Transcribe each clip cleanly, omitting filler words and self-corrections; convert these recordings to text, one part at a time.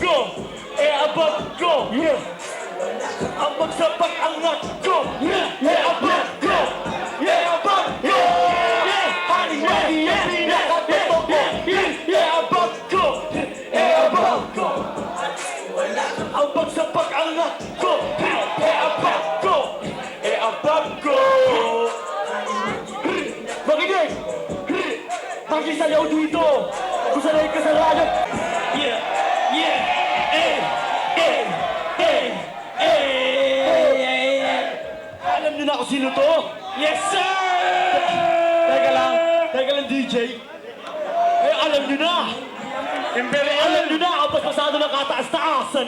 ko, above ko. Ang magsapak angat ko, above ko. Above ko. Honey, ang pinakatoto ko, above ko. Above ko. Ang magsapak angat ko, above ko. Above ko. Makinig! Makisayaw dito! Kung sanay kasalanan! Alam niyo na kung sino to? Yes, sir! Teka lang, DJ. Alam niyo na! Alam niyo na ang pasado ng kataas-taasan!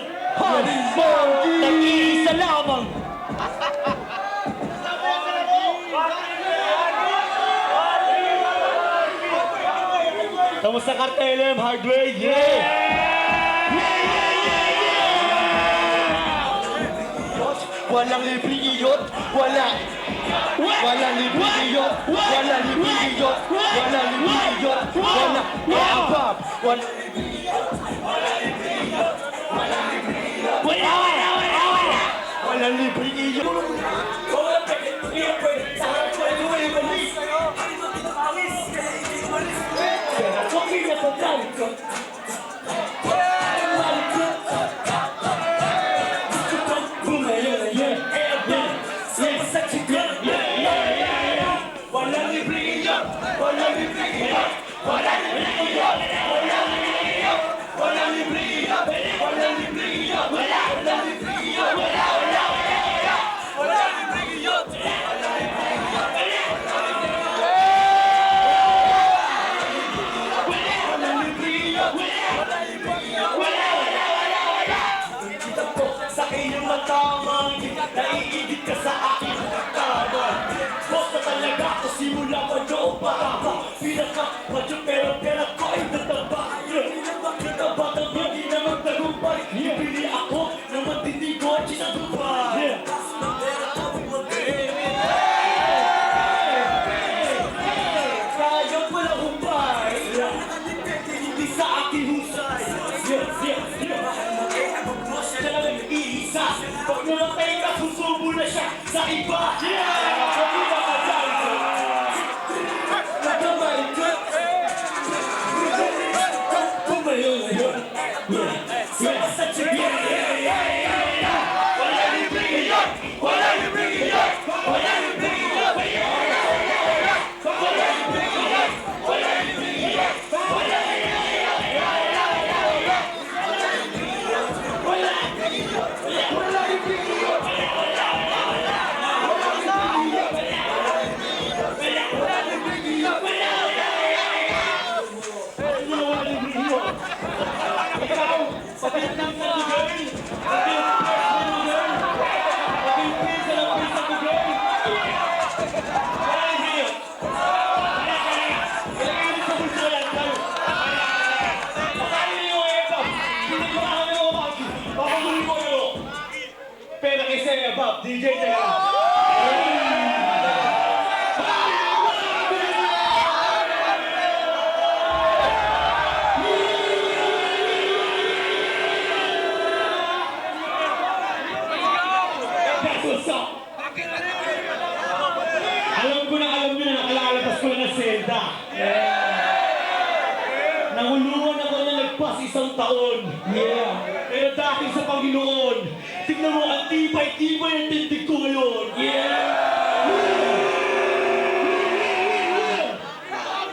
Nag-iisa lamang! Kamusta Kartelem, Hardway? Walang libreng iyot, walang libreng iyot, walang libreng iyot, walang libreng iyot, walang abab, walang libreng iyot, walang libreng iyot, walang libreng iyot, walang libreng iyot. Naiigit ka sa aking katawan. Boss na talaga ako simula pa doon para pa pinaka-madyo pero pera ko ay tataba. Kita batang hindi na magtagumpay. Ibili ako na matitigo at sinagupay. Kaya pala humpay. Hindi sa aking husay. Isa, pag namatay ka, susubo na siya sa iba. Hindi na madalito. Nakamay ka. Pumayo na yun. Sa sige. Wala libreng iyon. Wala libreng iyon. Wala libreng iyon. Wala libreng iyon. Wala libreng iyon. Wala pera kay Sir Bob, DJ teka. Alam nyo na nakalalabas ko na Zelda. Nangulungan ako na nagpas isang taon. Pero dahil sa Panginoon, tignan mo ang tibay-tibay ang tindig ko ngayon.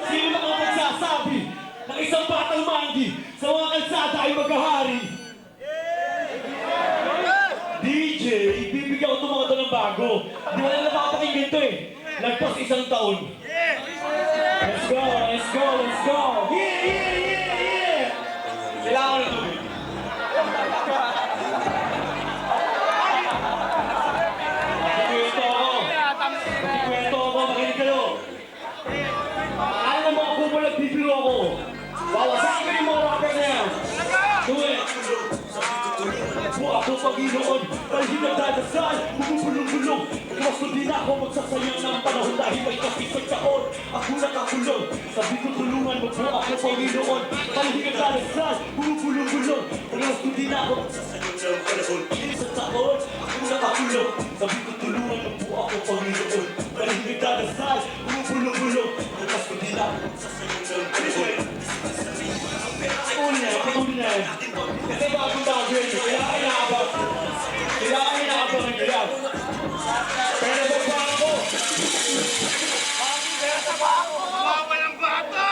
Sino makapagsasabi ng isang batang manggi sa mga kalsada ay maghahari? DJ, bibigyan ko itong mga ng bago. Di ba na napakapakinggan ito eh. Nagpas isang taon. Let's go, let's go, let's go. Kailangan ko na tubig. Magkikwento ako, makinig kayo. Alam mo mga kubo nagbibiro ako. Bawasakin ko yung mga rapper na yan. Do it. Buha ko Panginoon, dahil hindi nagdadasal, bumubulong-bulong. Mas hindi na ako magsasayang ng panahon dahil may kapisag taon. Ako nakakulong, sabi ko tulungan mo po ako Panginoon. Hindi ka dalasal, bumubulong-bulong. Parehas ko din ako magsasayang ng panahon. Isang taon, ako nakakulong, sabi ko tulungan mo po ako Panginoon. Hindi ka dalasal, bumubulong-bulong. Parehas ko din ako magsasayang ng panahon. Patuloy na yan. Kasi bagong bago yun, kailangan inaabang. Kailangan inaabang ang ganyan. Pero ba ako? Walang bata!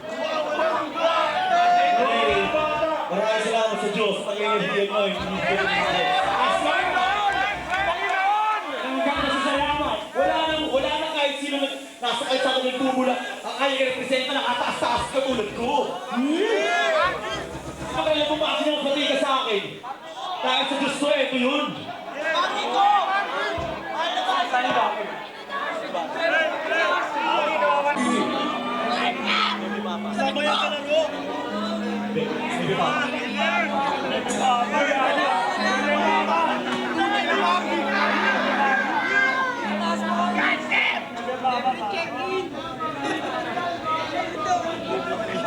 Walang bata! Maraming salamat sa Diyos. Pag-iinitiyan mo, hindi ko wala nang kahit sino nasa kahit sa akin nagtubula. Ang kaya representa ng ataas-taas katulad ko. Sino kaya bumaki ng pati ka sa akin? Dahil sa Diyos ko, ito yun. Bakit ko? Saan ba? Sabayan ka na mo? Sige pa.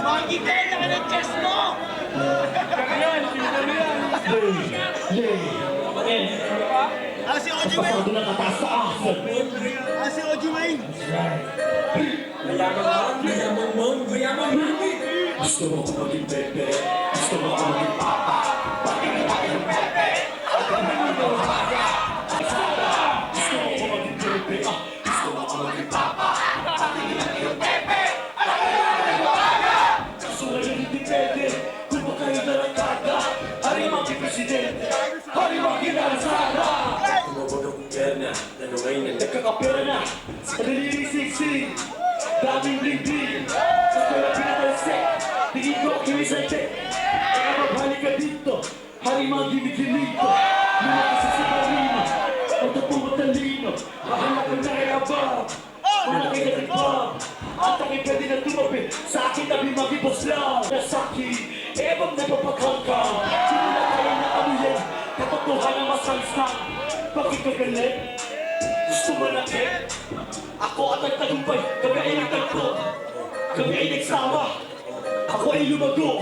Makikita ka ng chest mo! Si OG Wayne! Pasado na kataas-taas. Si OG Wayne! Gusto mo ko maging bebe, gusto mo ko maging papa. Pati na tayo ng bebe, at ang mga babaga. Gusto mo ko maging bebe, gusto mo ko maging papa. Pati na tayo ng bebe, at ang mga babaga. Gusto mo yung hindi pwede, kumakain na ng kada. Hari mga presidente, hari mga ginasara. Tumabag ang perna, nanungay na nagkakapera na. Nalilisiksik, daming bling-bling. Sa pera pinatalsik, tingin ko kiwisante. Kaya mabalik ka dito, hari mga gimik-gimito. Lumaki sa sigarino, matutong matalino. Mahalak ang nakayabang, malaki ka ng bomb. At aking pwede na tumabi, sa akin tabi mag-ibos lang. Nasaki, ebang napapagkangkang. Sino na kaya na amuyan, katotohan ang masangsang. Bakit ka galit? Gusto mo na eh? Ako at nagtagumpay, kami ay nagtagpo. Kami ay nagsawa, ako ay lumago.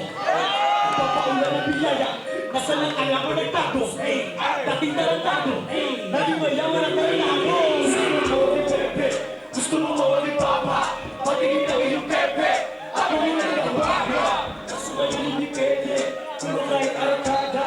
Papaulan ng biyaya, nasa lang alam ko nagtago. Dating tarantado, naging mayaman ang tarinago. Gusto mo mawali pepe, gusto mo mawali papa. Patingin ang iyong pepe, ako yung nagbabaga. Kaso ngayon hindi pwede, kung kahit arakada.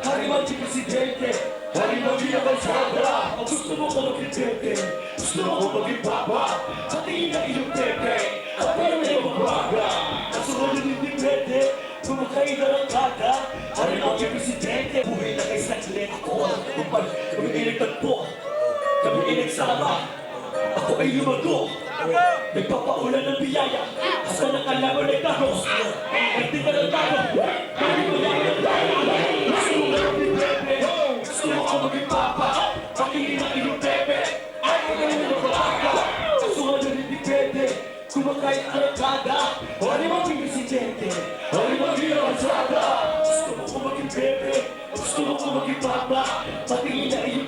Hari mag-presidente, hari mag-ginagansada. Ang gusto mo ko mag-pepe, gusto mo ko maging papa. Patingin ang iyong pepe, ako yung nagbabaga. Kaso ngayon hindi pwede, kumakain na ng kada. Hari mag-presidente, buhay na kay saglit. Ako ang tagumpay, kami ay nagtagpo. Kami ay nagsama, ako ay lumago. Nagpapaulan ng biyaya, hasta nakalaman nagtago. Nagting ka ng tago, kami mayaman ng tayo. Gusto mo maging pepe, gusto mo ako maging papa. Pakingin ang iyong pepe, ako na yung nagbabaga. Kaso ngayon hindi pwede, kumakain ang nakada. Hari maging presidente, hari maging avanzada. Gusto mo ko maging pepe, gusto mo ko maging papa. Patingin ang iyong